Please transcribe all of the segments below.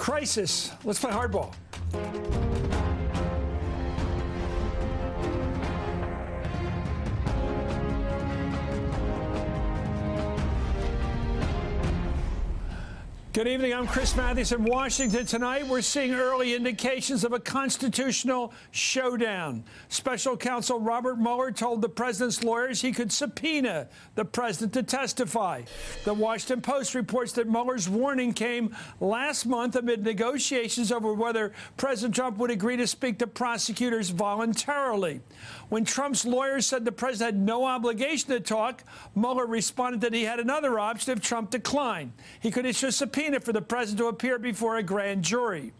Crisis. Let's play hardball. Good evening. I'm Chris Matthews in Washington. Tonight, we're seeing early indications of a constitutional showdown. Special counsel Robert Mueller told the president's lawyers he could subpoena the president to testify. The Washington Post reports that Mueller's warning came last month amid negotiations over whether President Trump would agree to speak to prosecutors voluntarily. When Trump's lawyers said the president had no obligation to talk, Mueller responded that he had another option if Trump declined. He could issue a subpoena for the president to appear before a grand jury.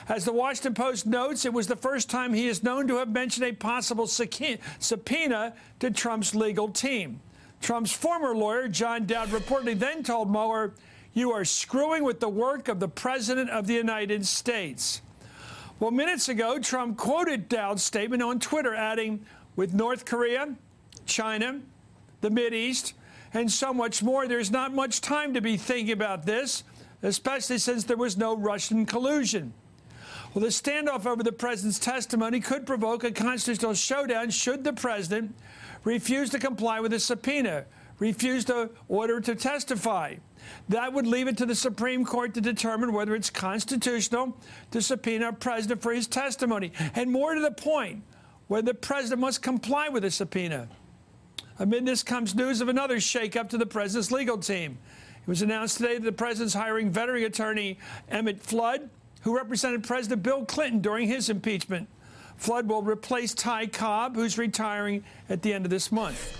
As the Washington Post notes, it was the first time he is known to have mentioned a possible subpoena to Trump's legal team. Trump's former lawyer, John Dowd, reportedly then told Mueller, "You are screwing with the work of the President of the United States." Well, minutes ago, Trump quoted Dowd's statement on Twitter, adding, "With North Korea, China, the Mideast, and so much more, there's not much time to be thinking about this, especially since there was no Russian collusion." Well, the standoff over the president's testimony could provoke a constitutional showdown should the president refuse to comply with a subpoena, refuse to order to testify. That would leave it to the Supreme Court to determine whether it's constitutional to subpoena a president for his testimony. And more to the point, whether the president must comply with a subpoena. Amid this comes news of another shakeup to the president's legal team. It was announced today that the president's hiring veteran attorney Emmett Flood, who represented President Bill Clinton during his impeachment. Flood will replace Ty Cobb, who's retiring at the end of this month.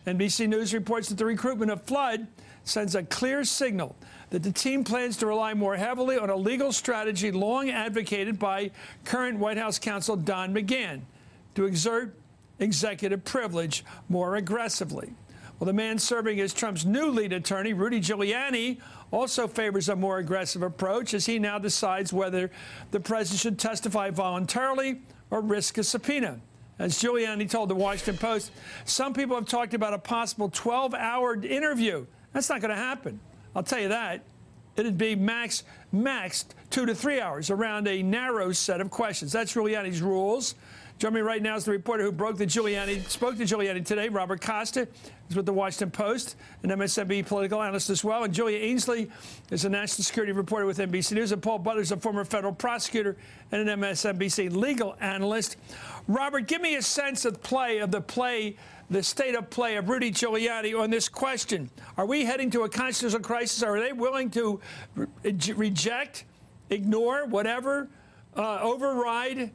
NBC News reports that the recruitment of Flood sends a clear signal that the team plans to rely more heavily on a legal strategy long advocated by current White House counsel Don McGahn to exert executive privilege more aggressively. Well, the man serving as Trump's new lead attorney, Rudy Giuliani, also favors a more aggressive approach as he now decides whether the president should testify voluntarily or risk a subpoena. As Giuliani told the Washington Post, some people have talked about a possible 12-hour interview. That's not going to happen. I'll tell you that. It'd be maxed 2 to 3 hours around a narrow set of questions. That's Giuliani's rules. Joining me right now is the reporter who spoke to Giuliani today, Robert Costa. He's with the Washington Post, an MSNBC political analyst as well. And Julia Ainsley is a national security reporter with NBC News. And Paul Butler is a former federal prosecutor and an MSNBC legal analyst. Robert, give me a sense of the state of play of Rudy Giuliani on this question. Are we heading to a constitutional crisis? Or are they willing to reject, ignore, whatever, override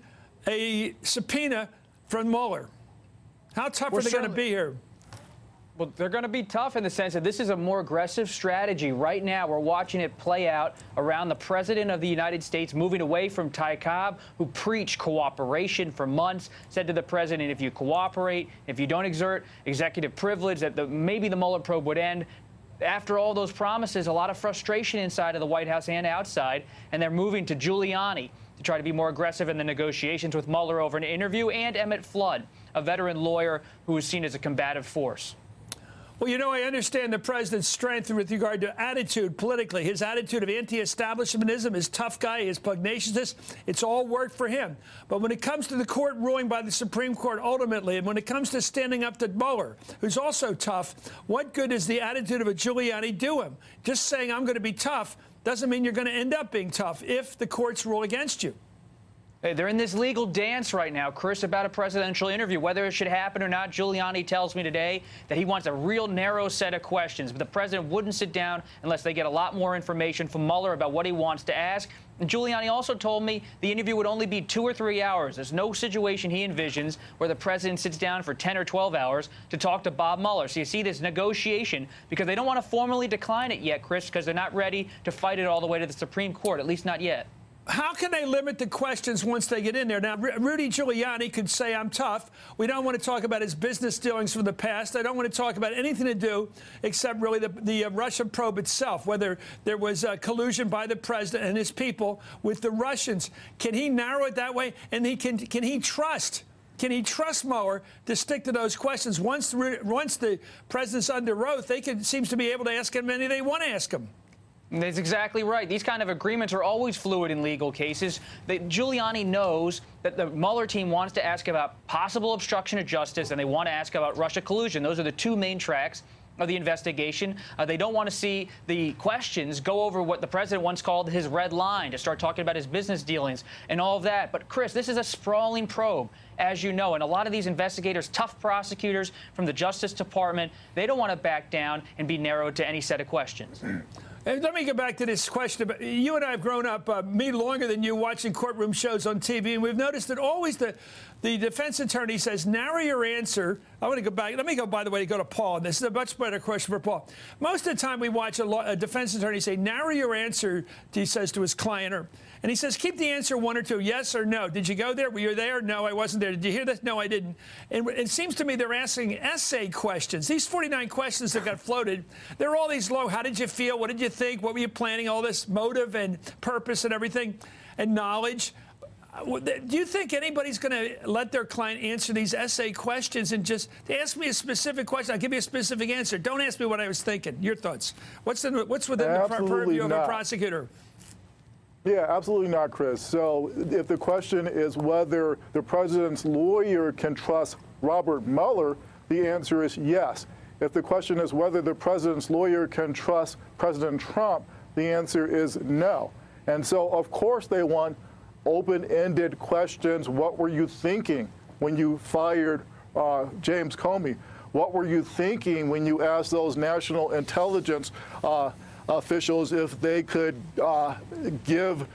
a subpoena from Mueller? How tough are they going to be here? Well, they're going to be tough in the sense that this is a more aggressive strategy. Right now, we're watching it play out around the President of the United States moving away from Ty Cobb, who preached cooperation for months, said to the President, if you cooperate, if you don't exert executive privilege, that maybe the Mueller probe would end. After all those promises, a lot of frustration inside of the White House and outside, and they're moving to Giuliani to try to be more aggressive in the negotiations with Mueller over an interview, and Emmett Flood, a veteran lawyer who is seen as a combative force. Well, you know, I understand the president's strength with regard to attitude politically. His attitude of anti-establishmentism, his tough guy, his pugnaciousness, it's all worked for him. But when it comes to the court ruling by the Supreme Court ultimately, and when it comes to standing up to Mueller, who's also tough, what good does the attitude of a Giuliani do him? Just saying I'm going to be tough doesn't mean you're going to end up being tough if the courts rule against you. Hey, they're in this legal dance right now, Chris, about a presidential interview. Whether it should happen or not, Giuliani tells me today that he wants a real narrow set of questions. But the president wouldn't sit down unless they get a lot more information from Mueller about what he wants to ask. And Giuliani also told me the interview would only be 2 or 3 hours. There's no situation he envisions where the president sits down for 10 or 12 hours to talk to Bob Mueller. So you see this negotiation because they don't want to formally decline it yet, Chris, because they're not ready to fight it all the way to the Supreme Court, at least not yet. How can they limit the questions once they get in there? Now, Rudy Giuliani could say, I'm tough. We don't want to talk about his business dealings from the past. I don't want to talk about anything to do except really the Russia probe itself, whether there was collusion by the president and his people with the Russians. Can he narrow it that way? And can he trust Mueller to stick to those questions? Once the president's under oath, seems to be able to ask him any they want to ask him. That's exactly right. These kind of agreements are always fluid in legal cases. Giuliani knows that the Mueller team wants to ask about possible obstruction of justice, and they want to ask about Russia collusion. Those are the two main tracks of the investigation. They don't want to see the questions go over what the president once called his red line, to start talking about his business dealings and all of that. But, Chris, this is a sprawling probe, as you know, and a lot of these investigators, tough prosecutors from the Justice Department, they don't want to back down and be narrowed to any set of questions. Let me get back to this question. You and I have grown up, me longer than you, watching courtroom shows on TV, and we've noticed that always the defense attorney says, narrow your answer. I want to go back. Let me go, by the way, go to Paul. And this is a much better question for Paul. Most of the time we watch a defense attorney say, narrow your answer, he says to his client, and he says, keep the answer one or two, yes or no. Did you go there? Were you there? No, I wasn't there. Did you hear this? No, I didn't. And it seems to me they're asking essay questions. These 49 questions that got floated, they're all these low, how did you feel? What did you think? What were you planning? All this motive and purpose and everything and knowledge. Do you think anybody's going to let their client answer these essay questions and just ask me a specific question? I'll give you a specific answer. Don't ask me what I was thinking. Your thoughts? What's within the purview of a prosecutor? Yeah, absolutely not, Chris. So if the question is whether the president's lawyer can trust Robert Mueller, the answer is yes. If the question is whether the president's lawyer can trust President Trump, the answer is no. And so, of course, they want open-ended questions. What were you thinking when you fired James Comey? What were you thinking when you asked those national intelligence officials if they could give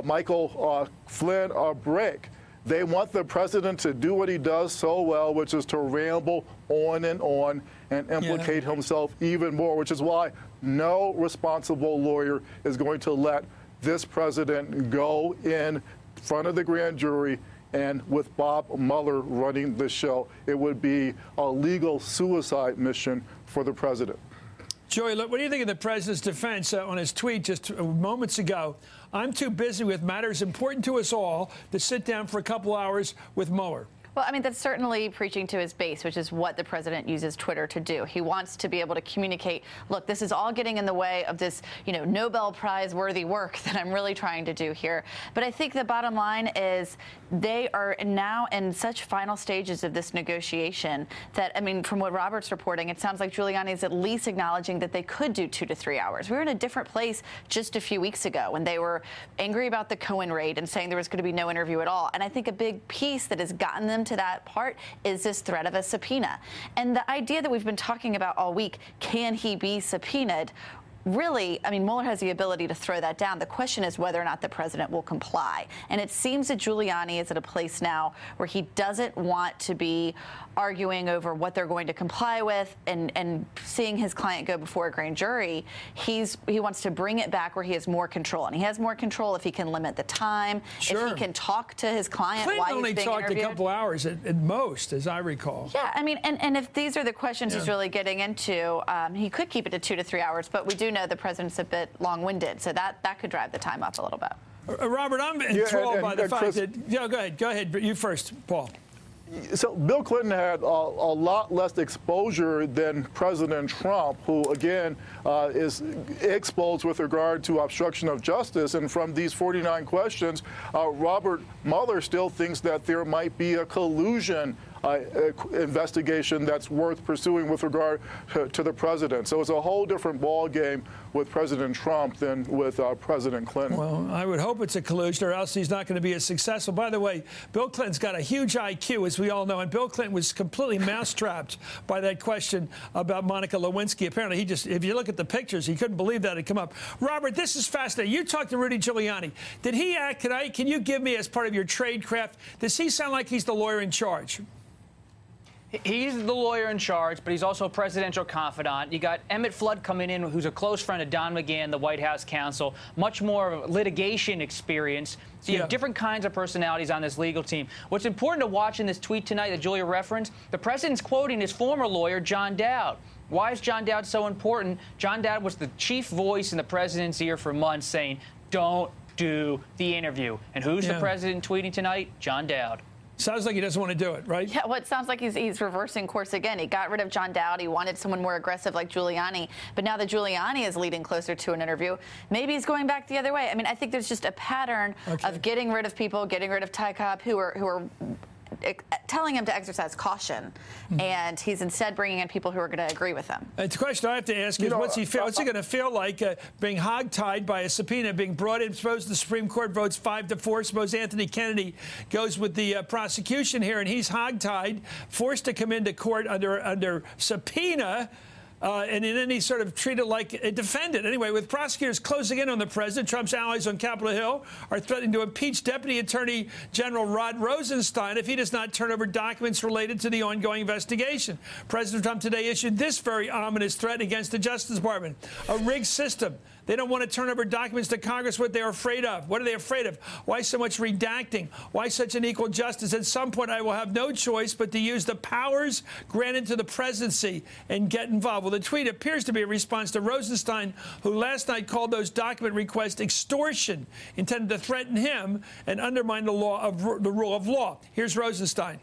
Michael Flynn a break? They want the president to do what he does so well, which is to ramble on and implicate himself even more, which is why no responsible lawyer is going to let this president go in front of the grand jury and with Bob Mueller running the show. It would be a legal suicide mission for the president. Joy, look, what do you think of the president's defense on his tweet just moments ago? I'm too busy with matters important to us all to sit down for a couple hours with Mueller. Well, I mean, that's certainly preaching to his base, which is what the president uses Twitter to do. He wants to be able to communicate, look, this is all getting in the way of this, Nobel Prize worthy work that I'm really trying to do here. But I think the bottom line is they are now in such final stages of this negotiation that, I mean, from what Robert's reporting, it sounds like Giuliani is at least acknowledging that they could do 2 to 3 hours. We were in a different place just a few weeks ago when they were angry about the Cohen raid and saying there was going to be no interview at all. And I think a big piece that has gotten them to that part is this threat of a subpoena. And the idea that we've been talking about all week, can he be subpoenaed? Really, I mean, Mueller has the ability to throw that down. The question is whether or not the president will comply. And it seems that Giuliani is at a place now where he doesn't want to be arguing over what they're going to comply with and seeing his client go before a grand jury. He wants to bring it back where he has more control. And he has more control if he can limit the time, if he can talk to his client Clinton while he's being only talked interviewed. a couple hours at most, as I recall. Yeah, I mean, and if these are the questions he's really getting into, he could keep it to 2 to 3 hours, but we do know the president's a bit long-winded, so that could drive the time up a little bit. Robert, I'm enthralled by the fact that... Go ahead, you first, Paul. So Bill Clinton had a lot less exposure than President Trump, who, again, is exposed with regard to obstruction of justice. And from these 49 questions, Robert Mueller still thinks that there might be a collusion investigation that's worth pursuing with regard to the president. So it's a whole different ball game with President Trump than with President Clinton. Well, I would hope it's a collusion, or else he's not going to be as successful. By the way, Bill Clinton's got a huge IQ, as we all know, and Bill Clinton was completely mousetrapped by that question about Monica Lewinsky. Apparently, if you look at the pictures, he couldn't believe that had come up. Robert, this is fascinating. You talked to Rudy Giuliani. Did he act? Can you give me, as part of your tradecraft, does he sound like he's the lawyer in charge? He's the lawyer in charge, but he's also a presidential confidant. You got Emmett Flood coming in, who's a close friend of Don McGahn, the White House counsel, much more litigation experience. So you have different kinds of personalities on this legal team. What's important to watch in this tweet tonight that Julia referenced, the president's quoting his former lawyer, John Dowd. Why is John Dowd so important? John Dowd was the chief voice in the president's ear for months saying, don't do the interview. And who's the president tweeting tonight? John Dowd. Sounds like he doesn't want to do it, right? Yeah, well, it sounds like he's reversing course again. He got rid of John Dowd. He wanted someone more aggressive like Giuliani. But now that Giuliani is leading closer to an interview, maybe he's going back the other way. I mean, I think there's just a pattern of getting rid of people, getting rid of Ty Cobb, who are telling him to exercise caution, and he's instead bringing in people who are going to agree with him. The question I have to ask is, what's he going to feel like being hogtied by a subpoena, being brought in? Suppose the Supreme Court votes 5-4. Suppose Anthony Kennedy goes with the prosecution here, and he's hogtied, forced to come into court under subpoena. And then he's sort of treated like a defendant. Anyway, with prosecutors closing in on the president, Trump's allies on Capitol Hill are threatening to impeach Deputy Attorney General Rod Rosenstein if he does not turn over documents related to the ongoing investigation. President Trump today issued this very ominous threat against the Justice Department: a rigged system. They don't want to turn over documents to Congress. What they're afraid of. What are they afraid of? Why so much redacting? Why such unequal justice? At some point, I will have no choice but to use the powers granted to the presidency and get involved. Well, the tweet appears to be a response to Rosenstein, who last night called those document requests extortion, intended to threaten him and undermine the rule of law. Here's Rosenstein.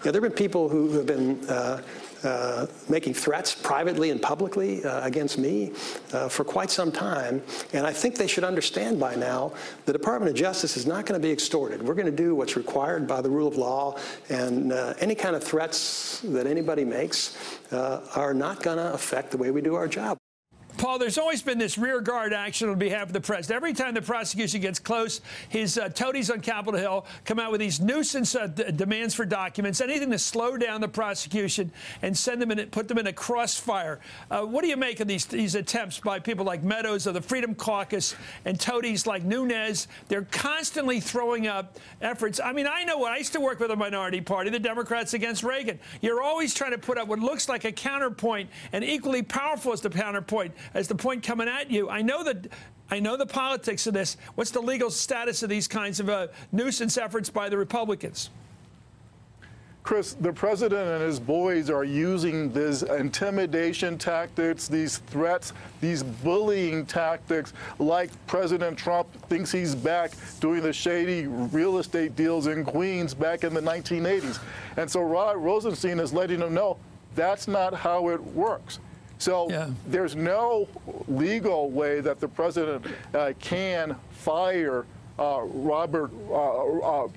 Yeah, there have been people who have been making threats privately and publicly against me for quite some time. And I think they should understand by now the Department of Justice is not going to be extorted. We're going to do what's required by the rule of law, and any kind of threats that anybody makes are not going to affect the way we do our job. Paul, there's always been this rear guard action on behalf of the president. Every time the prosecution gets close, his toadies on Capitol Hill come out with these nuisance demands for documents, anything to slow down the prosecution and put them in a crossfire. What do you make of these attempts by people like Meadows of the Freedom Caucus and toadies like Nunes? They're constantly throwing up efforts. I mean, I know I used to work with a minority party, the Democrats against Reagan. You're always trying to put up what looks like a counterpoint, and equally powerful as the counterpoint, as the point coming at you. I know the politics of this. What's the legal status of these kinds of nuisance efforts by the Republicans? Chris, the president and his boys are using these intimidation tactics, these threats, these bullying tactics, like President Trump thinks he's back doing the shady real estate deals in Queens back in the 1980s. And so Rod Rosenstein is letting them know that's not how it works. So there's no legal way that the president can fire Robert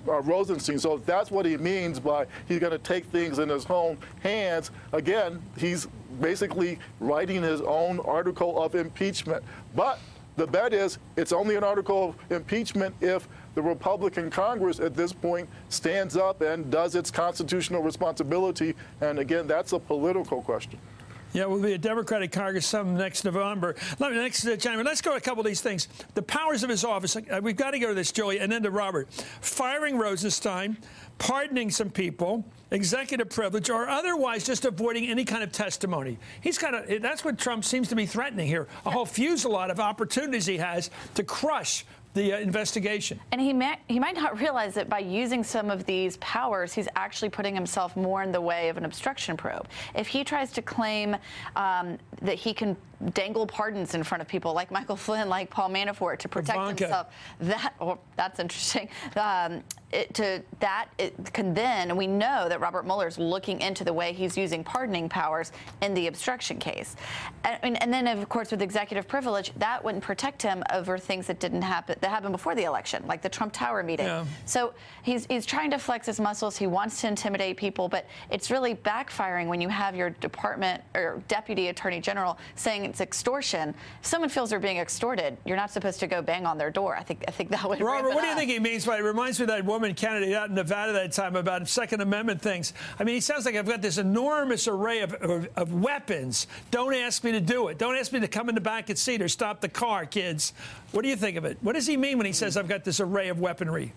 Rosenstein. So that's what he means by he's going to take things in his own hands. Again, he's basically writing his own article of impeachment. But the bet is it's only an article of impeachment if the Republican Congress at this point stands up and does its constitutional responsibility. And again, that's a political question. Yeah, we'll be a Democratic Congress some next November. Next January. Let's go to a couple of these things. The powers of his office. We've got to go to this, Julie, and then to Robert. Firing Rosenstein, pardoning some people, executive privilege, or otherwise just avoiding any kind of testimony. That's what Trump seems to be threatening here. A whole fusillade of opportunities he has to crush the investigation. And he might not realize that by using some of these powers, he's actually putting himself more in the way of an obstruction probe. If he tries to claim that he can dangle pardons in front of people like Michael Flynn, like Paul Manafort, to protect himself, that's interesting. It can then, we know that Robert Mueller's looking into the way he's using pardoning powers in the obstruction case. And then, of course, with executive privilege, that wouldn't protect him over things that didn't happen, that happened before the election, like the Trump Tower meeting. Yeah. So he's trying to flex his muscles. He wants to intimidate people, but it's really backfiring when you have your department or deputy attorney general saying it's extortion. If someone feels they're being extorted, you're not supposed to go bang on their door. I think that would. Robert, what do you think he means by it? Reminds me of that woman candidate out in Nevada that time about Second Amendment things. I mean, he sounds like I've got this enormous array of weapons. Don't ask me to do it. Don't ask me to come in the back and seat or stop the car, kids. What do you think of it? What does he mean when he says I've got this array of weaponry?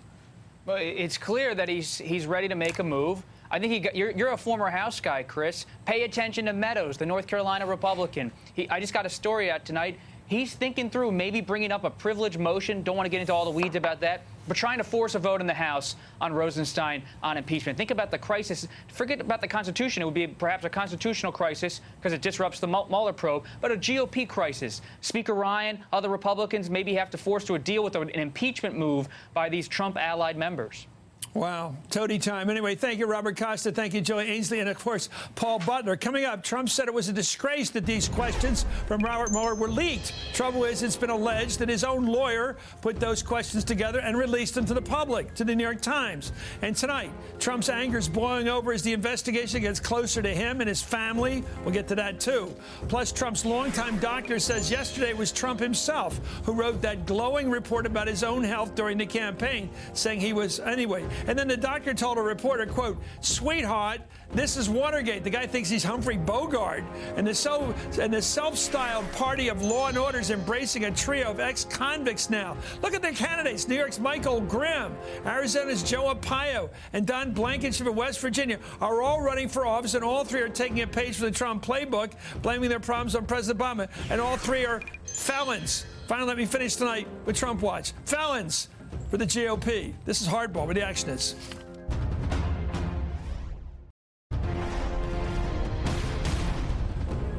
Well, it's clear that he's ready to make a move. I think you're a former House guy, Chris. Pay attention to Meadows, the North Carolina Republican. I just got a story out tonight. He's thinking through maybe bringing up a privilege motion. Don't want to get into all the weeds about that, but trying to force a vote in the House on Rosenstein on impeachment. Think about the crisis. Forget about the Constitution. It would be perhaps a constitutional crisis because it disrupts the Mueller probe, but a GOP crisis. Speaker Ryan, other Republicans maybe have to force to a deal with an impeachment move by these Trump-allied members. Wow. Toady time. Anyway, thank you, Robert Costa. Thank you, Joey Ainsley. And, of course, Paul Butler. Coming up, Trump said it was a disgrace that these questions from Robert Mueller were leaked. Trouble is, it's been alleged that his own lawyer put those questions together and released them to the public, to the New York Times. And tonight, Trump's anger is boiling over as the investigation gets closer to him and his family. We'll get to that, too. Plus, Trump's longtime doctor says yesterday it was Trump himself who wrote that glowing report about his own health during the campaign, saying he was, anyway. And then the doctor told a reporter, quote, "Sweetheart, this is Watergate." The guy thinks he's Humphrey Bogart. And the self-styled party of law and order is embracing a trio of ex-convicts now. Look at their candidates. New York's Michael Grimm, Arizona's Joe Arpaio, and Don Blankenship of West Virginia are all running for office, and all three are taking a page from the Trump playbook, blaming their problems on President Obama. And all three are felons. Finally, let me finish tonight with Trump Watch. Felons for the GOP. This is Hardball, where the action is.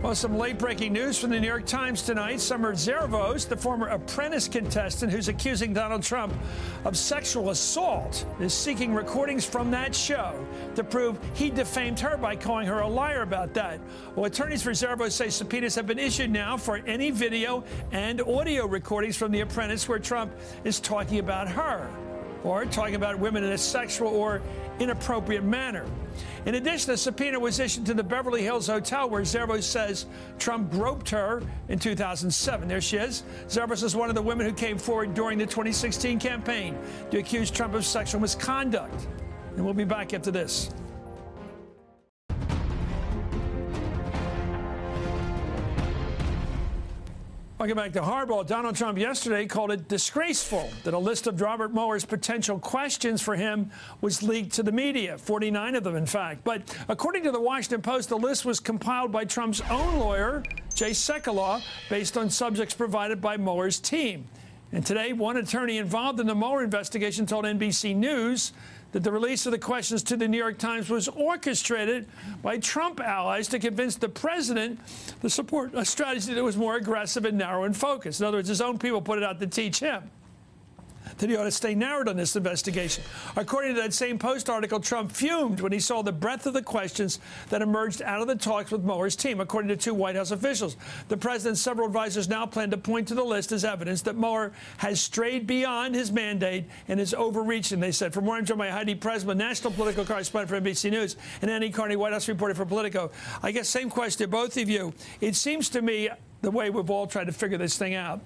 Well, some late-breaking news from the New York Times tonight. Summer Zervos, the former Apprentice contestant who's accusing Donald Trump of sexual assault, is seeking recordings from that show to prove he defamed her by calling her a liar about that. Well, attorneys for Zervos say subpoenas have been issued now for any video and audio recordings from The Apprentice where Trump is talking about her or talking about women in a sexual or inappropriate manner. In addition, a subpoena was issued to the Beverly Hills Hotel where Zervos says Trump groped her in 2007. There she is. Zervos is one of the women who came forward during the 2016 campaign to accuse Trump of sexual misconduct. And we'll be back after this. Welcome back to Hardball. Donald Trump yesterday called it disgraceful that a list of Robert Mueller's potential questions for him was leaked to the media, 49 of them, in fact. But according to the Washington Post, the list was compiled by Trump's own lawyer, Jay Sekulow, based on subjects provided by Mueller's team. And today, one attorney involved in the Mueller investigation told NBC News that the release of the questions to the New York Times was orchestrated by Trump allies to convince the president to support a strategy that was more aggressive and narrow in focus. In other words, his own people put it out to teach him that he ought to stay narrowed on this investigation. According to that same Post article, Trump fumed when he saw the breadth of the questions that emerged out of the talks with Mueller's team, according to two White House officials. The president's several advisors now plan to point to the list as evidence that Mueller has strayed beyond his mandate and is overreaching, they said. For more, I'm joined by Heidi Presma, national political correspondent for NBC News, and Annie Carney, White House reporter for Politico. I guess same question to both of you. It seems to me, the way we've all tried to figure this thing out,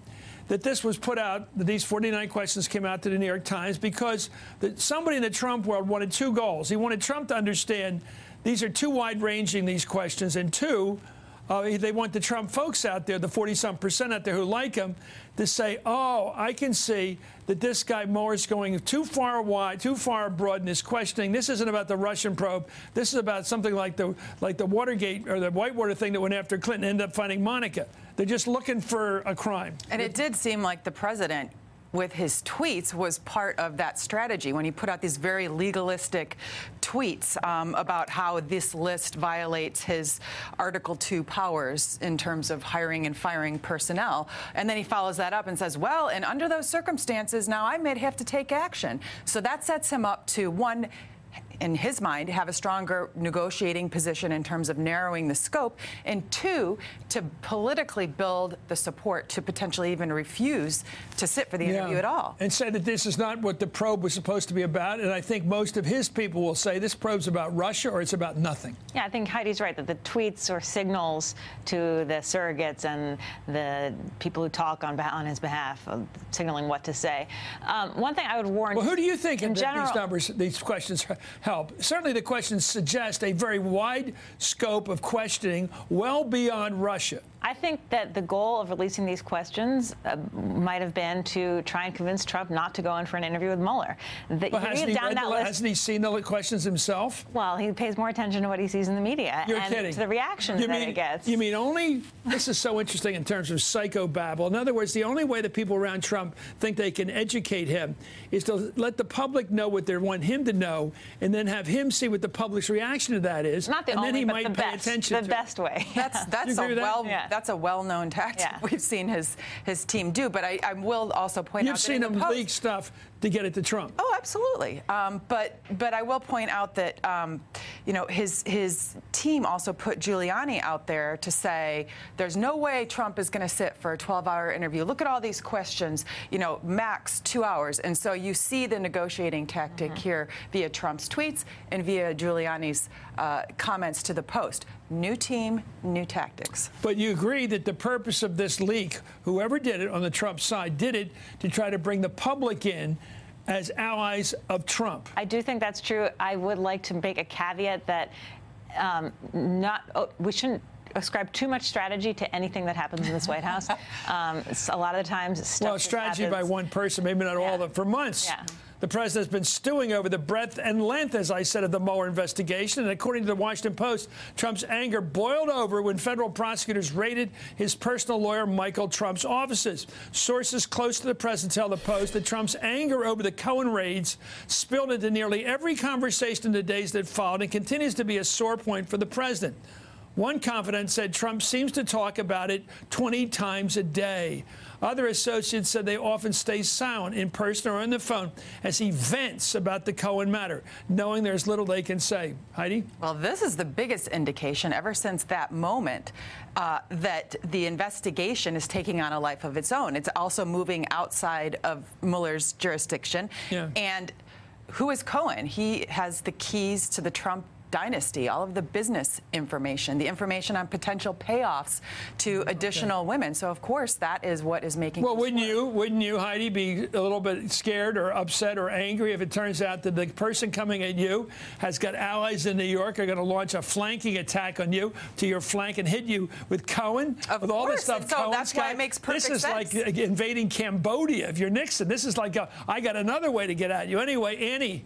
that this was put out, that these 49 questions came out to the New York Times because somebody in the Trump world wanted two goals. He wanted Trump to understand these are too wide-ranging, these questions, and two, they want the Trump folks out there, the 40-some% out there who like him, to say, oh, I can see that this guy Mueller's going too far wide, too far abroad in his questioning. This isn't about the Russian probe. This is about something like the Watergate or the Whitewater thing that went after Clinton and ended up finding Monica. They're just looking for a crime. And it did seem like the president, with his tweets, was part of that strategy when he put out these very legalistic tweets about how this list violates his Article 2 powers in terms of hiring and firing personnel. And then he follows that up and says, well, and under those circumstances, now I may have to take action. So that sets him up to, one, in his mind, have a stronger negotiating position in terms of narrowing the scope, and two, to politically build the support to potentially even refuse to sit for the interview at all. And say that this is not what the probe was supposed to be about. And I think most of his people will say this probe's about Russia or it's about nothing. Yeah, I think Heidi's right that the tweets are signals to the surrogates and the people who talk on his behalf, signaling what to say. One thing I would warn. Well, who do you think in general, these numbers, these questions help? Certainly the questions suggest a very wide scope of questioning well beyond Russia. I think that the goal of releasing these questions might have been to try and convince Trump not to go in for an interview with Mueller. But hasn't he seen the questions himself? Well, he pays more attention to what he sees in the media and to the reactions that it gets. You mean only? This is so interesting in terms of psychobabble. In other words, the only way that people around Trump think they can educate him is to let the public know what they want him to know, and and then have him see what the public's reaction to that is. Not the and only, then he but might the pay best, attention the to best way. That's a well-known tactic we've seen his team do. But I will also point out you've seen him leak stuff to get it to Trump. Oh, absolutely. But I will point out that his team also put Giuliani out there to say there's no way Trump is going to sit for a 12-hour interview. Look at all these questions. Max 2 hours. And so you see the negotiating tactic here via Trump's tweets and via Giuliani's comments to the Post. New team, new tactics. But you agree that the purpose of this leak, whoever did it on the Trump side, did it to try to bring the public in as allies of Trump. I do think that's true. I would like to make a caveat that we shouldn't ascribe too much strategy to anything that happens in this White House. A lot of the times, stuff strategy happens by one person, maybe not all of them, for months. Yeah. The president has been stewing over the breadth and length, as I said, of the Mueller investigation. And according to the Washington Post, Trump's anger boiled over when federal prosecutors raided his personal lawyer, Michael Trump's offices. Sources close to the president tell the Post that Trump's anger over the Cohen raids spilled into nearly every conversation in the days that followed and continues to be a sore point for the president. One confidant said Trump seems to talk about it 20 times a day. Other associates said they often stay silent in person or on the phone as he vents about the Cohen matter, knowing there's little they can say. Heidi? Well, this is the biggest indication ever since that moment that the investigation is taking on a life of its own. It's also moving outside of Mueller's jurisdiction. Yeah. And who is Cohen? He has the keys to the Trump dynasty, all of the business information, the information on potential payoffs to additional women. So, of course, that is what is making. Well, wouldn't you, Heidi, be a little bit scared or upset or angry if it turns out that the person coming at you has got allies in New York, are going to launch a flanking attack on you to your flank and hit you with Cohen, with all the stuff so Cohen's that's why got? it makes perfect sense. This is like invading Cambodia. If you're Nixon, this is like I got another way to get at you. Anyway, Annie.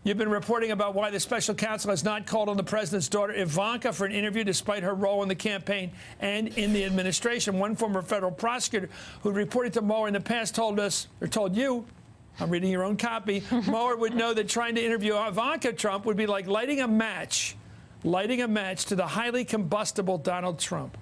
You've been reporting about why the special counsel has not called on the president's daughter, Ivanka, for an interview despite her role in the campaign and in the administration. One former federal prosecutor who reported to Mueller in the past told you, I'm reading your own copy, Mueller would know that trying to interview Ivanka Trump would be like lighting a match to the highly combustible Donald Trump.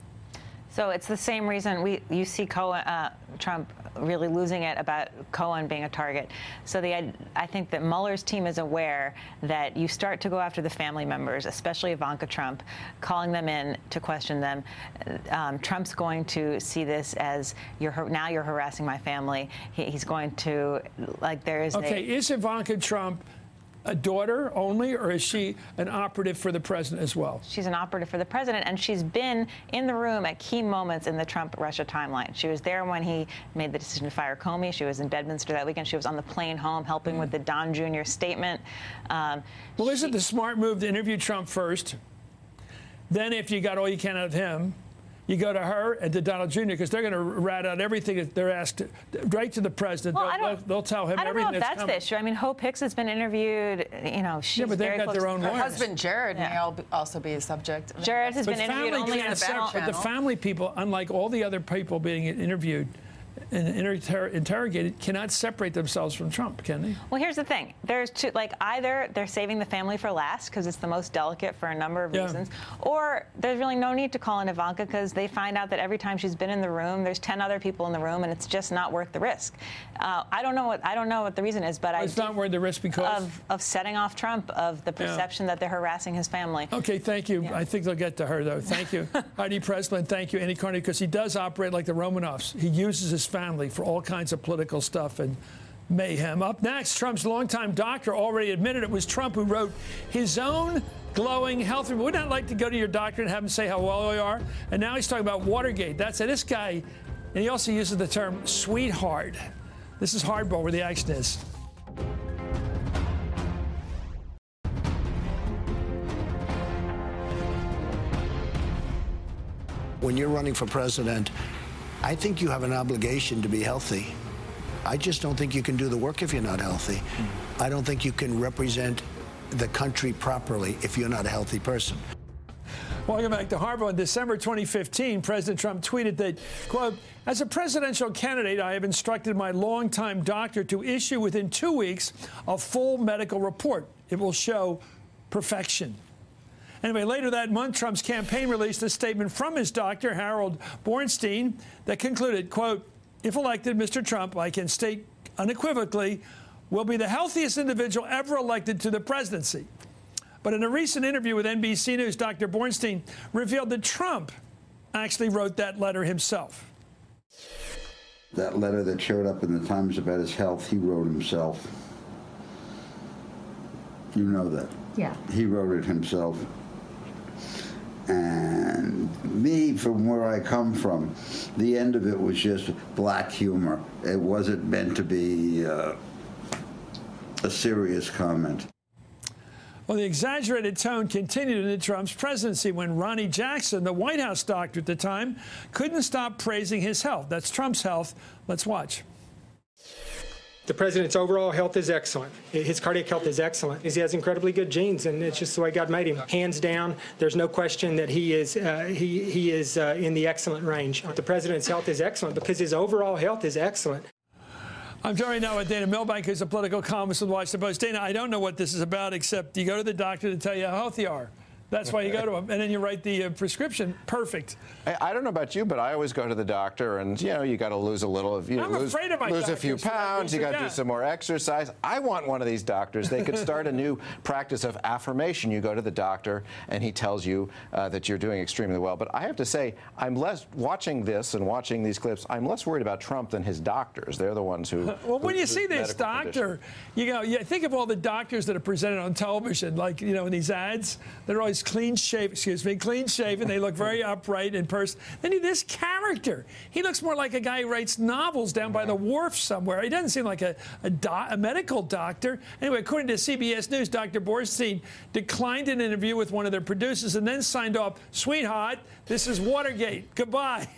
So it's the same reason you see Trump really losing it about Cohen being a target. So I think that Mueller's team is aware that you start to go after the family members, especially Ivanka Trump, calling them in to question them. Trump's going to see this as now you're harassing my family. He's going to is Ivanka Trump a daughter only, or is she an operative for the president as well? She's an operative for the president, and she's been in the room at key moments in the Trump-Russia timeline. She was there when he made the decision to fire Comey. She was in Bedminster that weekend. She was on the plane home helping with the Don Jr. statement. Well, isn't the smart move to interview Trump first? Then, after you got all you can out of him, you go to her and to Donald Jr. because they're going to rat out everything that they're asked right to the president. Well, they'll tell him everything that's coming. I don't know if that's the issue. I mean, Hope Hicks has been interviewed. She's but they've very got close their own Her lawyers. husband Jared may also be a subject. Jared has been interviewed only on a channel. But the family people, unlike all the other people being interviewed and interrogated, cannot separate themselves from Trump, can they? Well, here's the thing. There's two, either they're saving the family for last because it's the most delicate for a number of reasons, or there's really no need to call in Ivanka because they find out that every time she's been in the room, there's 10 other people in the room, and it's just not worth the risk. I don't know what the reason is, but it's not worth the risk because of setting off Trump, of the perception that they're harassing his family. Okay, thank you. Yeah. I think they'll get to her, though. Thank you. Heidi Breslin, thank you. Annie Carney, because he does operate like the Romanovs. He uses his family for all kinds of political stuff and mayhem. Up next, Trump's longtime doctor already admitted it was Trump who wrote his own glowing health report. Wouldn't I like to go to your doctor and have him say how well you are? And now he's talking about Watergate. That's it. This guy, and he also uses the term sweetheart. This is Hardball, where the action is. When you're running for president, I think you have an obligation to be healthy. I just don't think you can do the work if you're not healthy. I don't think you can represent the country properly if you're not a healthy person. Welcome back to Hardball. In December 2015, President Trump tweeted that, quote, as a presidential candidate, I have instructed my longtime doctor to issue within 2 weeks a full medical report. It will show perfection. Anyway, later that month, Trump's campaign released a statement from his doctor, Harold Bornstein, that concluded, quote, if elected, Mr. Trump, I can state unequivocally, will be the healthiest individual ever elected to the presidency. But in a recent interview with NBC News, Dr. Bornstein revealed that Trump actually wrote that letter himself. That letter that showed up in the Times about his health, he wrote himself. You know that. Yeah. He wrote it himself. And me, from where I come from, the end of it was just black humor. It wasn't meant to be a serious comment. Well, the exaggerated tone continued into Trump's presidency when Ronnie Jackson, the White House doctor at the time, couldn't stop praising his health. That's Trump's health. Let's watch. The president's overall health is excellent. His cardiac health is excellent. He has incredibly good genes, and it's just the way God made him. Hands down, there's no question that he is in the excellent range. The president's health is excellent because his overall health is excellent. I'm joined now with Dana Milbank, who's a political columnist with the Washington Post. Dana, I don't know what this is about, except you go to the doctor to tell you how healthy you are. That's why you go to him, and then you write the prescription. Perfect. I don't know about you, but I always go to the doctor, and you got to lose a little of lose a few pounds. You got to do some more exercise. I want one of these doctors. They could start a new practice of affirmation. You go to the doctor, and he tells you that you're doing extremely well. But I have to say, I'm less watching this and watching these clips. I'm less worried about Trump than his doctors. They're the ones who. Well, when you see this doctor, you think of all the doctors that are presented on television, like in these ads. They're always clean shaven. They look very upright in person. Then this character, he looks more like a guy who writes novels down by the wharf somewhere. He doesn't seem like a medical doctor. Anyway, according to CBS News, Dr. Bornstein declined an interview with one of their producers and then signed off, "Sweetheart, this is Watergate. Goodbye."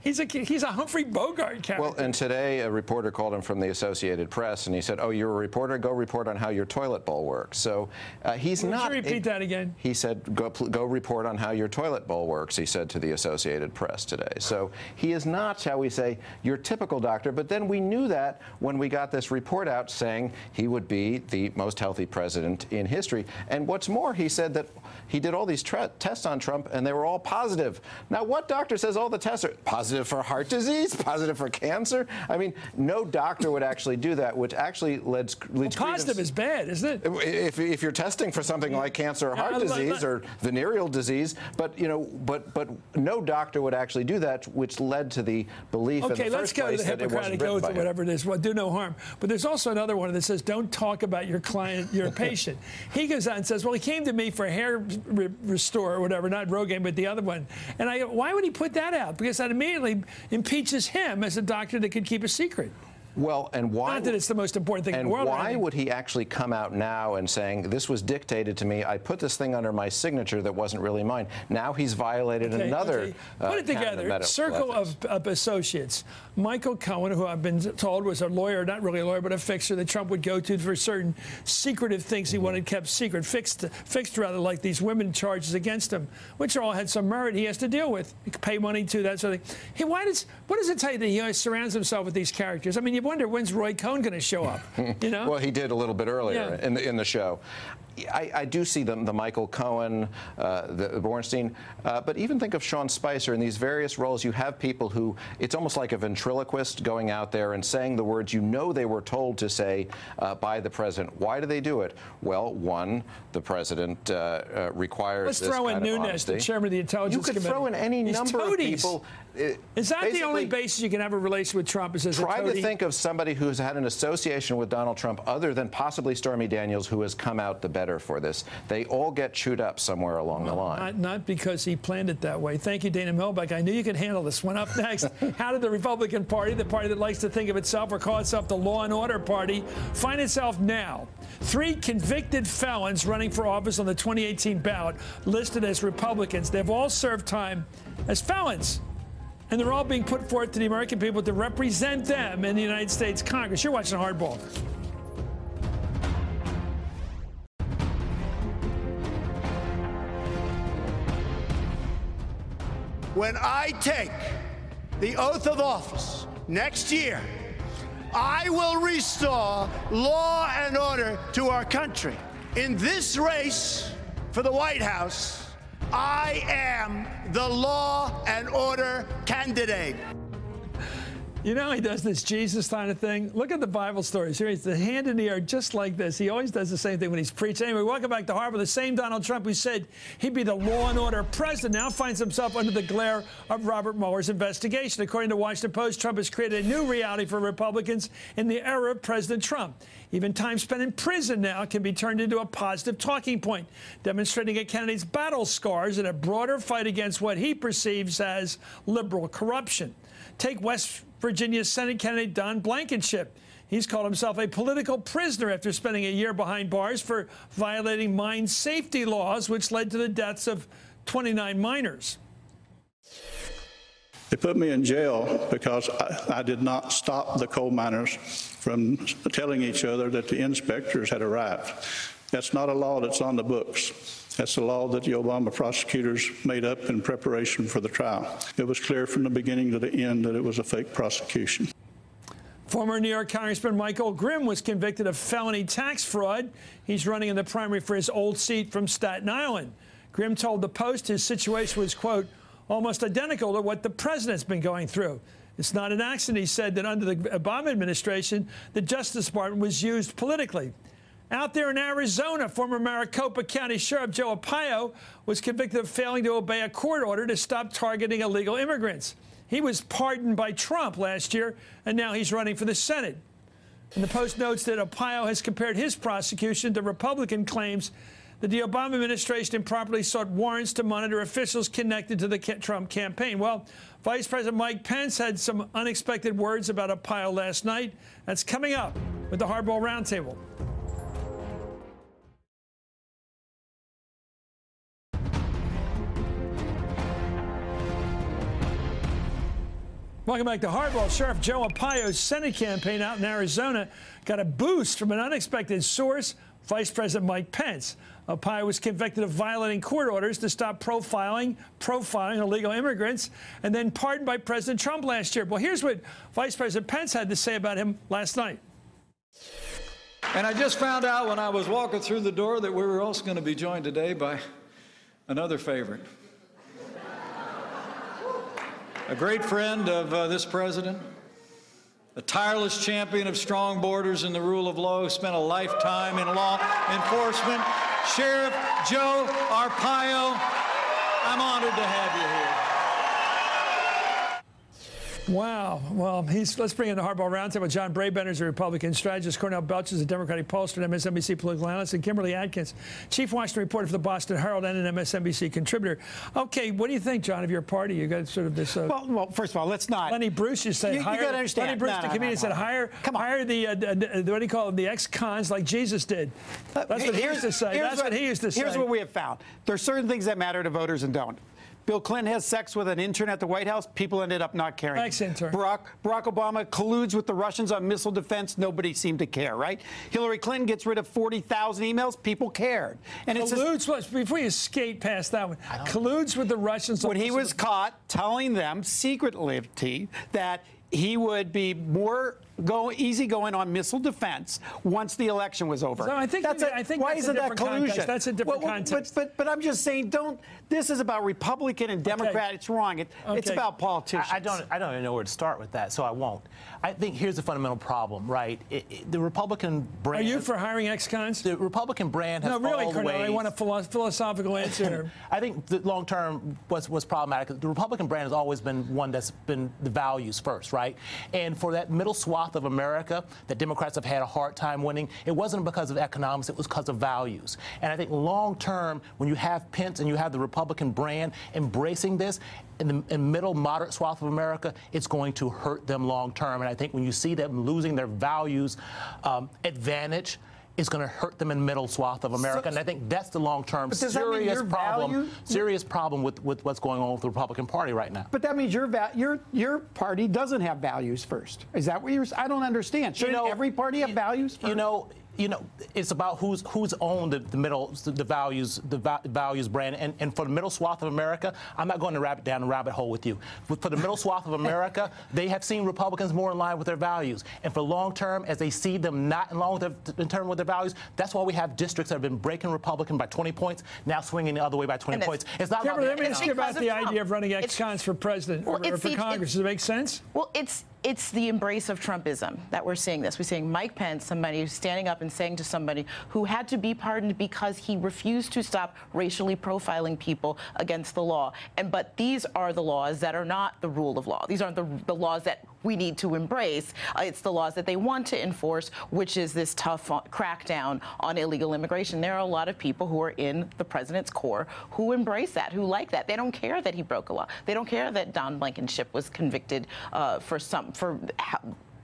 He's a Humphrey Bogart character. Well, and today a reporter called him from the Associated Press, and he said, "Oh, you're a reporter? Go report on how your toilet bowl works." So he's not. Could you repeat that again? He said, go report on how your toilet bowl works, he said to the Associated Press today. So he is not, shall we say, your typical doctor. But then we knew that when we got this report out saying he would be the most healthy president in history. And what's more, he said that he did all these tests on Trump, and they were all positive. Now, what doctor says all the tests are positive for heart disease, positive for cancer? I mean, no doctor would actually do that, which actually leads positive is bad, isn't it? If you're testing for something like cancer or heart disease or venereal disease, but no doctor would actually do that, which led to the belief in the first place that it wasn't written by him. Okay, let's go to the Hippocratic Oath or whatever it is. Well, do no harm. But there's also another one that says, don't talk about your client, your patient. He goes out and says, well, he came to me for hair restore or whatever, not Rogaine, but the other one. And I go, why would he put that out? Because that immediately impeaches him as a doctor that could keep a secret. Well, and why? Not that it's the most important thing in the world. And why would he actually come out now and saying, this was dictated to me, I put this thing under my signature that wasn't really mine. Now he's violated another. Put it together. Circle of associates. Michael Cohen, who I've been told was a lawyer, not really a lawyer, but a fixer that Trump would go to for certain secretive things he wanted kept secret, fixed rather, like these women charges against him, which all had some merit he has to deal with. He could pay money to, that sort of thing. Hey, what does it tell you that he always surrounds himself with these characters? I mean, you wonder, when's Roy Cohn going to show up? Well, he did a little bit earlier in the show. I do see the Michael Cohen, the Bornstein, but even think of Sean Spicer. In these various roles, you have people who, it's almost like a ventriloquist going out there and saying the words they were told to say by the president. Why do they do it? Well, one, the president requires Let's this throw in kind of Nunes, honesty. the chairman of the Intelligence Committee. You could throw in any number of people. Is that the only basis you can have a relation with Trump? Is as try to think of somebody who's had an association with Donald Trump other than possibly Stormy Daniels, who has come out the better for this. They all get chewed up somewhere along the line. Not because he planned it that way. Thank you, Dana Milbank. I knew you could handle this one. Up next, how did the Republican Party, the party that likes to think of itself or call itself the Law and Order Party, find itself now? 3 convicted felons running for office on the 2018 ballot listed as Republicans. They've all served time as felons. And they're all being put forth to the American people to represent them in the United States Congress. You're watching Hardball. when I take the oath of office next year, I will restore law and order to our country. In this race for the White House, I am the law and order candidate. You know, he does this Jesus kind of thing. Look at the Bible stories. Here he's the hand in the air just like this. He always does the same thing when he's preaching. Anyway, welcome back to Hardball. The same Donald Trump who said he'd be the law and order president now finds himself under the glare of Robert Mueller's investigation. According to Washington Post, Trump has created a new reality for Republicans in the era of President Trump. Even time spent in prison now can be turned into a positive talking point, demonstrating a candidate's battle scars in a broader fight against what he perceives as liberal corruption. Take West Virginia Senate candidate Don Blankenship. He's called himself a political prisoner after spending a year behind bars for violating mine safety laws, which led to the deaths of 29 miners. They put me in jail because I did not stop the coal miners from telling each other that the inspectors had arrived. That's not a law that's on the books. That's a law that the Obama prosecutors made up in preparation for the trial. It was clear from the beginning to the end that it was a fake prosecution. Former New York Congressman Michael Grimm was convicted of felony tax fraud. He's running in the primary for his old seat from Staten Island. Grimm told the Post his situation was, quote, almost identical to what the president's been going through. It's not an accident, he said, that under the Obama administration, the Justice Department was used politically. Out there in Arizona, former Maricopa County Sheriff Joe Arpaio was convicted of failing to obey a court order to stop targeting illegal immigrants. He was pardoned by Trump last year, and now he's running for the Senate. And the Post notes that Arpaio has compared his prosecution to Republican claims that the Obama administration improperly sought warrants to monitor officials connected to the Trump campaign. Well, Vice President Mike Pence had some unexpected words about Arpaio last night. That's coming up with the Hardball Roundtable. Welcome back to Hardball. Sheriff Joe Arpaio's Senate campaign out in Arizona got a boost from an unexpected source, Vice President Mike Pence. Arpaio was convicted of violating court orders to stop profiling illegal immigrants, and then pardoned by President Trump last year. Well, here's what Vice President Pence had to say about him last night. And I just found out when I was walking through the door that we were also going to be joined today by another favorite. A great friend of this president, a tireless champion of strong borders and the rule of law, who spent a lifetime in law enforcement, Sheriff Joe Arpaio. I'm honored to have you here. Wow. Well, let's bring in the Hardball Roundtable. John Brabender is a Republican strategist. Cornell Belch is a Democratic pollster and MSNBC political analyst. And Kimberly Atkins, chief Washington reporter for the Boston Herald and an MSNBC contributor. Okay, what do you think, John, of your party? You got sort of this. Well, first of all, let's not. Lenny Bruce, you said hire. You got to understand. Lenny Bruce, the comedian, said hire the what do you call them? The ex-cons like Jesus did. That's what he used to say. That's what he used to say. Here's what we have found. There are certain things that matter to voters and don't. Bill Clinton has sex with an intern at the White House. People ended up not caring. Ex-intern. Barack Obama colludes with the Russians on missile defense. Nobody seemed to care, right? Hillary Clinton gets rid of 40,000 emails. People cared. And colludes, before you skate past that one, colludes with the Russians. When he was caught telling them secretly that he would be more easygoing on missile defense once the election was over. So I think why isn't that collusion? Context. That's a different context. But I'm just saying, this is about Republican and Democrat. Okay. It's wrong. It's about politicians. I don't even know where to start with that, so I won't. I think here's the fundamental problem, right? The Republican brand. Are you for hiring ex-cons? The Republican brand has always. I want a philosophical answer. I think the long term was problematic. The Republican brand has always been one that's been the values first, right? And for that middle swath of America that Democrats have had a hard time winning, it wasn't because of economics, it was because of values. And I think long term, when you have Pence and you have the Republican brand embracing this in the middle moderate swath of America, it's going to hurt them long term. And I think when you see them losing their values advantage, it's going to hurt them in middle swath of America. And I think that's the long-term serious problem with what's going on with the Republican Party right now. But that means your party doesn't have values first. Is that what you're saying? I don't understand. Shouldn't every party have values first? You know, you know, it's about who's owned the values brand, and for the middle swath of America, I'm not going to down the rabbit hole with you. For the middle swath of America, they have seen Republicans more in line with their values, and for long term, as they see them not in line with their values, that's why we have districts that have been breaking Republican by 20 points, now swinging the other way by 20 points. It's not. Kimberly, let me ask you about the idea of running ex-cons for president or for Congress. Does it make sense? Well, it's the embrace of Trumpism that we're seeing this. We're seeing Mike Pence, somebody who's standing up and saying to somebody who had to be pardoned because he refused to stop racially profiling people against the law. But these are the laws that are not the rule of law. These aren't the laws that we need to embrace. It's the laws that they want to enforce, which is this tough crackdown on illegal immigration. There are a lot of people who are in the president's core who embrace that, who like that. They don't care that he broke a law. They don't care that Don Blankenship was convicted for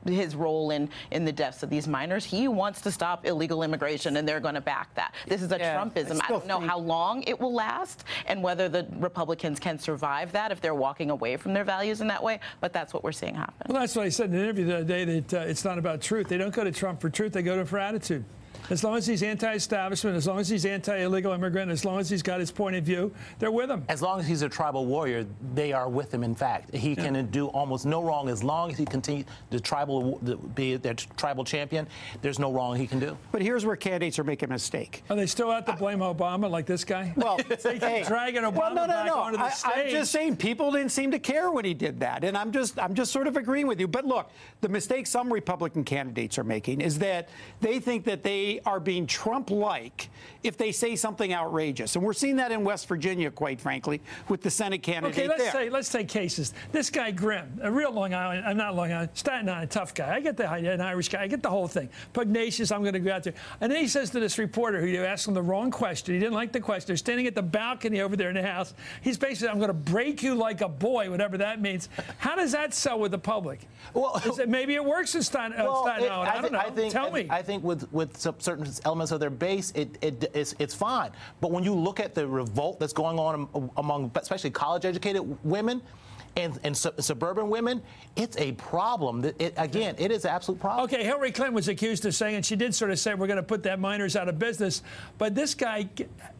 his role in the deaths of these minors. He wants to stop illegal immigration, and they're going to back that. This is a Trumpism. I don't know how long it will last and whether the Republicans can survive that if they're walking away from their values in that way, but that's what we're seeing happen. Well, that's what I said in an interview the other day, that it's not about truth. They don't go to Trump for truth. They go to him for attitude. As long as he's anti-establishment, as long as he's anti-illegal immigrant, as long as he's got his point of view, they're with him. As long as he's a tribal warrior, they are with him, in fact. He can do almost no wrong as long as he continues to be their tribal champion. There's no wrong he can do. But here's where candidates are making a mistake. Are they still out to blame Obama like this guy? Well, they keep dragging Obama back onto the stage. I'm just saying people didn't seem to care when he did that, and I'm just sort of agreeing with you. But look, the mistake some Republican candidates are making is that they think that they are being Trump-like if they say something outrageous. And we're seeing that in West Virginia, quite frankly, with the Senate candidate let's take cases. This guy Grimm, a real Long Island, not Long Island, Staten Island, tough guy. I get the idea, an Irish guy. I get the whole thing. Pugnacious, I'm going to go out there. And then he says to this reporter who asked him the wrong question, he didn't like the question. They're standing at the balcony over there in the house. He's basically, I'm going to break you like a boy, whatever that means. How does that sell with the public? Well, maybe it works in Staten Island. I don't know. Tell me. I think with certain elements of their base, it's fine. But when you look at the revolt that's going on among especially college-educated women and suburban women, it's a problem. Again, it is an absolute problem. Okay, Hillary Clinton was accused of saying, and she did sort of say, we're going to put that minors out of business. But this guy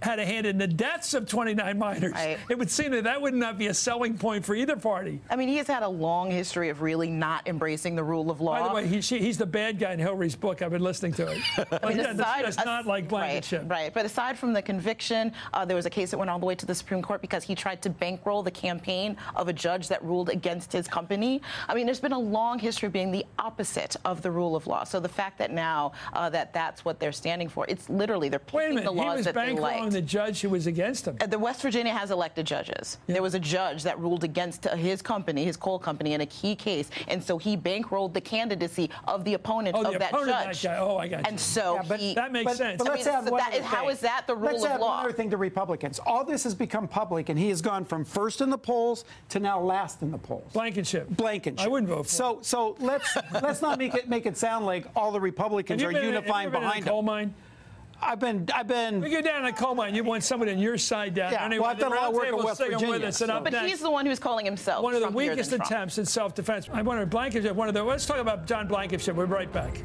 had a hand in the deaths of 29 minors. Right. It would seem that would not be a selling point for either party. I mean, he has had a long history of really not embracing the rule of law. By the way, he's the bad guy in Hillary's book. I've been listening to it. That's not like Blankenship. Right. But aside from the conviction, there was a case that went all the way to the Supreme Court because he tried to bankroll the campaign of a judge that ruled against his company. I mean, there's been a long history of being the opposite of the rule of law. So the fact that now that's what they're standing for, it's literally they're picking the laws that they like. He was bankrolling the judge who was against him. The West Virginia has elected judges. Yeah. There was a judge that ruled against his company, his coal company, in a key case, and so he bankrolled the candidacy of the opponent of that judge. I got you. And so that makes sense. But let's add one other thing. How is that the rule of law? Let's add one other thing to Republicans. All this has become public, and he has gone from first in the polls to now last in the polls. Blankenship. I wouldn't vote for him. So let's not make it sound like all the Republicans are unifying behind him. Coal mine? I've been. We go down in a coal mine. You want somebody on your side down. Yeah. Anyway, I've done a lot of work in West Virginia. But he's the one who's calling himself one of the weakest attempts in self-defense. I wonder Blankenship. Let's talk about John Blankenship. We'll be right back.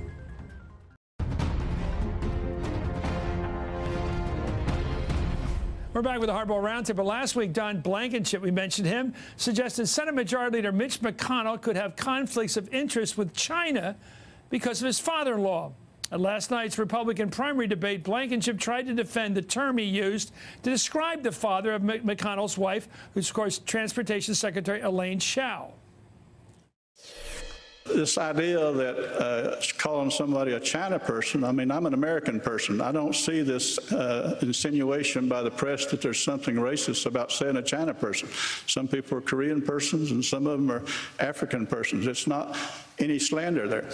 We're back with the Hardball Roundtable. Last week, Don Blankenship, we mentioned him, suggested Senate Majority Leader Mitch McConnell could have conflicts of interest with China because of his father-in-law. At last night's Republican primary debate, Blankenship tried to defend the term he used to describe the father of McConnell's wife, who's, of course, Transportation Secretary Elaine Chao. This idea that calling somebody a China person, I mean, I'm an American person. I don't see this insinuation by the press that there's something racist about saying a China person. Some people are Korean persons and some of them are African persons. It's not any slander there.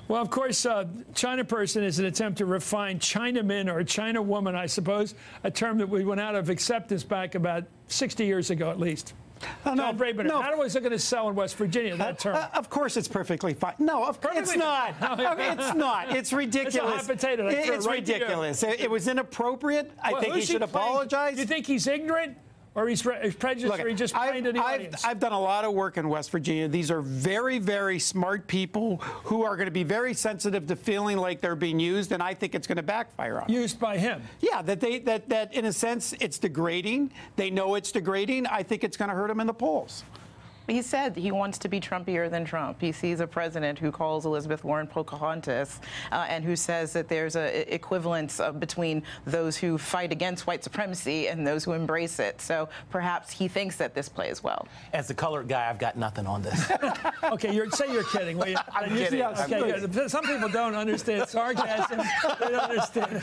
Well, of course, China person is an attempt to refine Chinaman or China woman, I suppose, a term that we went out of acceptance back about 60 years ago at least. How was it going to sell in West Virginia, that term? Of course it's perfectly fine. No, it's not. It's not. It's ridiculous. It's a hot potato. It's ridiculous. It was inappropriate. I think he should apologize. You think he's ignorant? or he's prejudiced, Look, or he's just playing to the audience? I've done a lot of work in West Virginia. These are very, very smart people who are going to be very sensitive to feeling like they're being used, and I think it's going to backfire on them. Used by him? Yeah, that in a sense it's degrading. They know it's degrading. I think it's going to hurt them in the polls. He said he wants to be Trumpier than Trump. He sees a president who calls Elizabeth Warren Pocahontas and who says that there's an equivalence between those who fight against white supremacy and those who embrace it. So perhaps he thinks that this plays well. As the colored guy, I've got nothing on this. Okay, say you're kidding. Will you? I'm kidding. Okay, some people don't understand sarcasm. They don't understand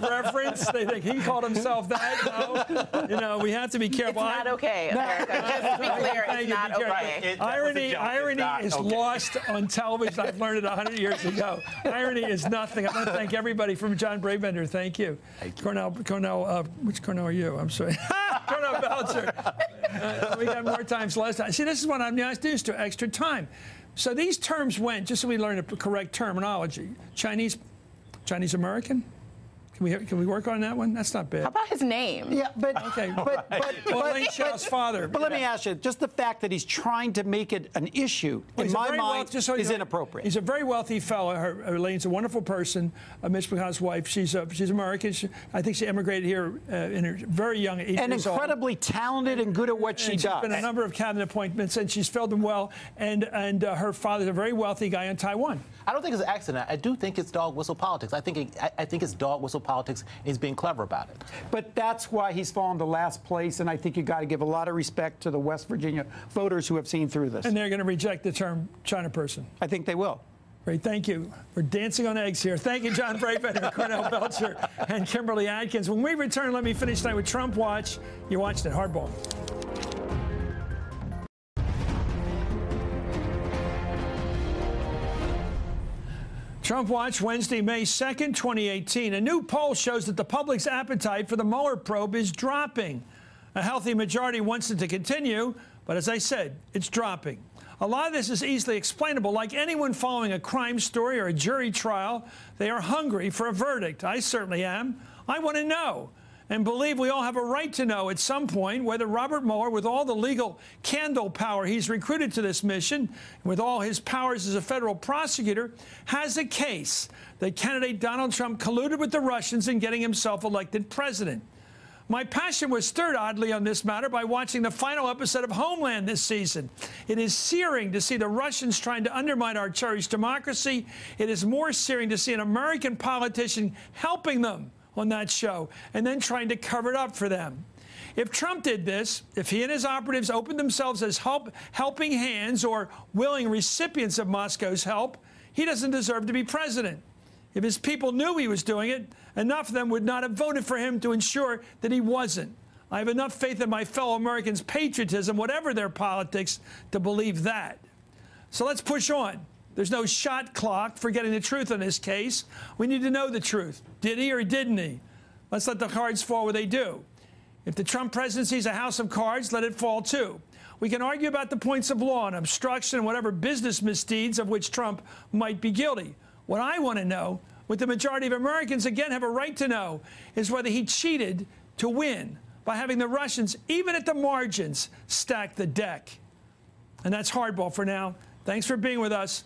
reference. They think he called himself that. No, we have to be careful. It's not okay, America. Just to be clear, it's not okay. Irony is lost on television. I've learned it 100 years ago. Irony is nothing. I want to thank everybody from John Brabender. Thank you. Cornell, which Cornell are you? I'm sorry. Cornell Belcher. We got more times last time. See, this is what I'm not used to, extra time. So these terms went, just so we learn the correct terminology. Chinese American? Can we work on that one? That's not bad. How about his name? Yeah, but okay. Elaine Chao's father. But let me ask you, just the fact that he's trying to make it an issue, in my mind, is inappropriate. He's a very wealthy fellow. Elaine's a wonderful person. Mitch McConnell's wife. She's American. I think she immigrated here in her very young age. And incredibly talented and good at what she does. She's been a number of cabinet appointments, and she's filled them well. And her father's a very wealthy guy in Taiwan. I don't think it's an accident. I do think it's dog whistle politics. I think it's dog whistle politics, and he's being clever about it. But that's why he's fallen to last place, and I think you got to give a lot of respect to the West Virginia voters who have seen through this. And they're going to reject the term China person. I think they will. Great, thank you. We're dancing on eggs here. Thank you, John Brabender, Cornell Belcher, and Kimberly Atkins. When we return, let me finish tonight with Trump Watch. You're watching it, Hardball. Trump Watch, Wednesday, May 2nd, 2018. A new poll shows that the public's appetite for the Mueller probe is dropping. A healthy majority wants it to continue, but as I said, it's dropping. A lot of this is easily explainable. Like anyone following a crime story or a jury trial, they are hungry for a verdict. I certainly am. I want to know, and believe we all have a right to know at some point whether Robert Mueller, with all the legal candle power he's recruited to this mission, with all his powers as a federal prosecutor, has a case that candidate Donald Trump colluded with the Russians in getting himself elected president. My passion was stirred, oddly, on this matter by watching the final episode of Homeland this season. It is searing to see the Russians trying to undermine our cherished democracy. It is more searing to see an American politician helping them on that show and then trying to cover it up for them. If Trump did this, if he and his operatives opened themselves as helping hands or willing recipients of Moscow's help, he doesn't deserve to be president. If his people knew he was doing it, enough of them would not have voted for him to ensure that he wasn't. I have enough faith in my fellow Americans' patriotism, whatever their politics, to believe that. So let's push on. There's no shot clock for getting the truth in this case. We need to know the truth. Did he or didn't he? Let's let the cards fall where they do. If the Trump presidency is a house of cards, let it fall too. We can argue about the points of law and obstruction and whatever business misdeeds of which Trump might be guilty. What I want to know, what the majority of Americans, again, have a right to know, is whether he cheated to win by having the Russians, even at the margins, stack the deck. And that's Hardball for now. Thanks for being with us.